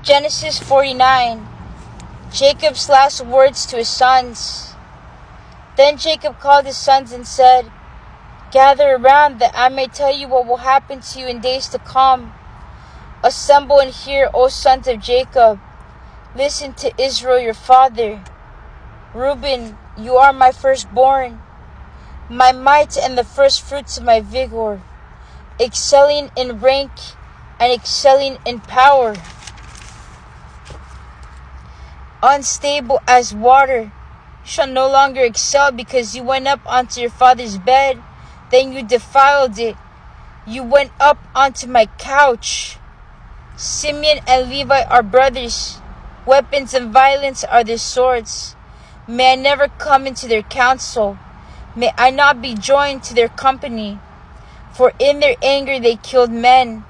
Genesis 49. Jacob's last words to his sons. Then Jacob called his sons and said, "Gather around that I may tell you what will happen to you in days to come. Assemble and hear, O sons of Jacob. Listen to Israel your father. Reuben, you are my firstborn, my might and the first fruits of my vigor, excelling in rank and excelling in power. Unstable as water, you shall no longer excel because you went up onto your father's bed, then you defiled it. You went up onto my couch. Simeon and Levi are brothers. Weapons of violence are their swords. May I never come into their counsel. May I not be joined to their company. For in their anger they killed men,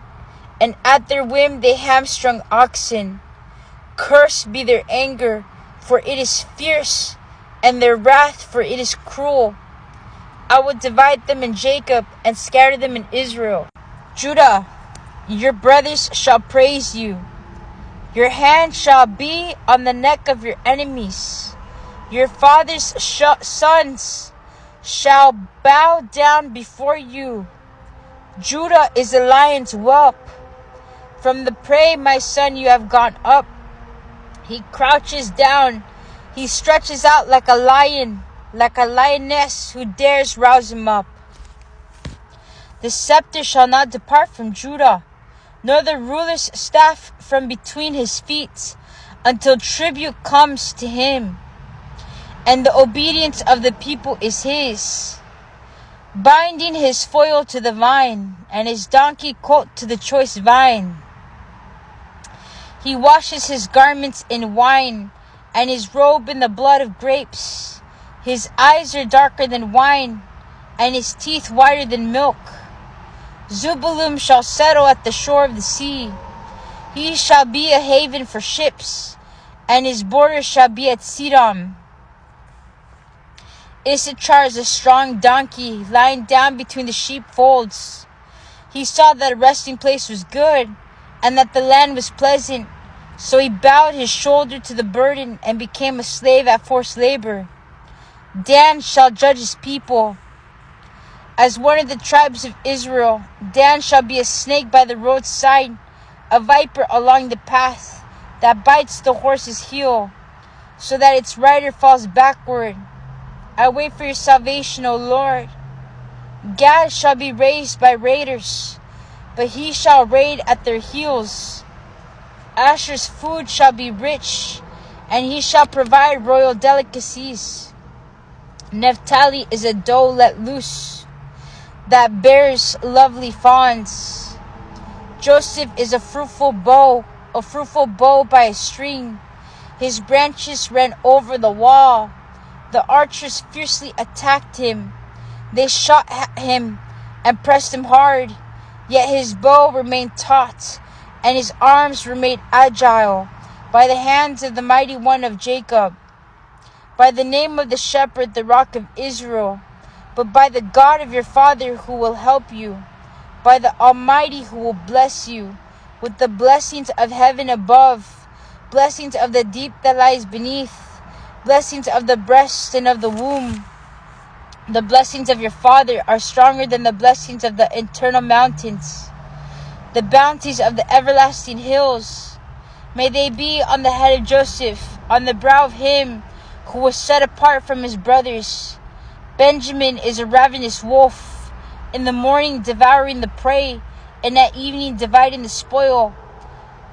and at their whim they hamstrung oxen. Cursed be their anger, for it is fierce, and their wrath, for it is cruel. I will divide them in Jacob and scatter them in Israel. Judah, your brothers shall praise you. Your hand shall be on the neck of your enemies. Your father's sons shall bow down before you. Judah is a lion's whelp. From the prey, my son, you have gone up. He crouches down. He stretches out like a lion, like a lioness who dares rouse him up. The scepter shall not depart from Judah, nor the ruler's staff from between his feet, until tribute comes to him, and the obedience of the people is his. Binding his foal to the vine, and his donkey colt to the choice vine. He washes his garments in wine, and his robe in the blood of grapes. His eyes are darker than wine, and his teeth whiter than milk. Zebulun shall settle at the shore of the sea. He shall be a haven for ships, and his borders shall be at Sidon. Issachar is a strong donkey, lying down between the sheepfolds. He saw that a resting place was good, and that the land was pleasant. So he bowed his shoulder to the burden and became a slave at forced labor. Dan shall judge his people. As one of the tribes of Israel, Dan shall be a snake by the roadside, a viper along the path that bites the horse's heel, so that its rider falls backward. I wait for your salvation, O Lord. Gad shall be raised by raiders, but he shall raid at their heels. Asher's food shall be rich, and he shall provide royal delicacies. Naphtali is a doe let loose, that bears lovely fawns. Joseph is a fruitful bow by a string. His branches ran over the wall. The archers fiercely attacked him. They shot at him and pressed him hard, yet his bow remained taut, and his arms were made agile by the hands of the mighty one of Jacob, by the name of the shepherd, the rock of Israel, but by the God of your father who will help you, by the Almighty who will bless you, with the blessings of heaven above, blessings of the deep that lies beneath, blessings of the breast and of the womb. The blessings of your father are stronger than the blessings of the eternal mountains. The bounties of the everlasting hills, may they be on the head of Joseph, on the brow of him who was set apart from his brothers. Benjamin is a ravenous wolf, in the morning devouring the prey, and at evening dividing the spoil.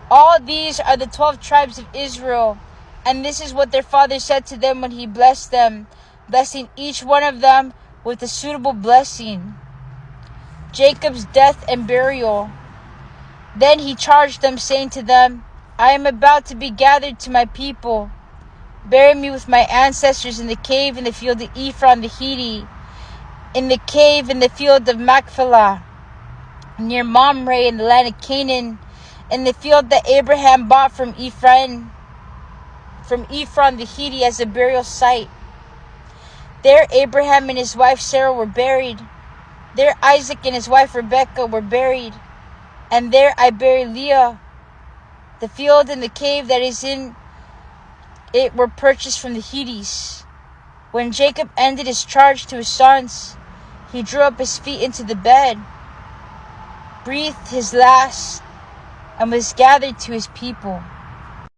All these are the 12 tribes of Israel, and this is what their father said to them when he blessed them, blessing each one of them with a suitable blessing. Jacob's death and burial. Then he charged them, saying to them, I am about to be gathered to my people. Bury me with my ancestors in the cave in the field of Ephron the Hittite, in the cave in the field of Machpelah, near Mamre in the land of Canaan, in the field that Abraham bought from Ephron the Hittite as a burial site. There Abraham and his wife Sarah were buried. There Isaac and his wife Rebekah were buried. And there I buried Leah. The field and the cave that is in it were purchased from the Hittites. When Jacob ended his charge to his sons, he drew up his feet into the bed, breathed his last, and was gathered to his people.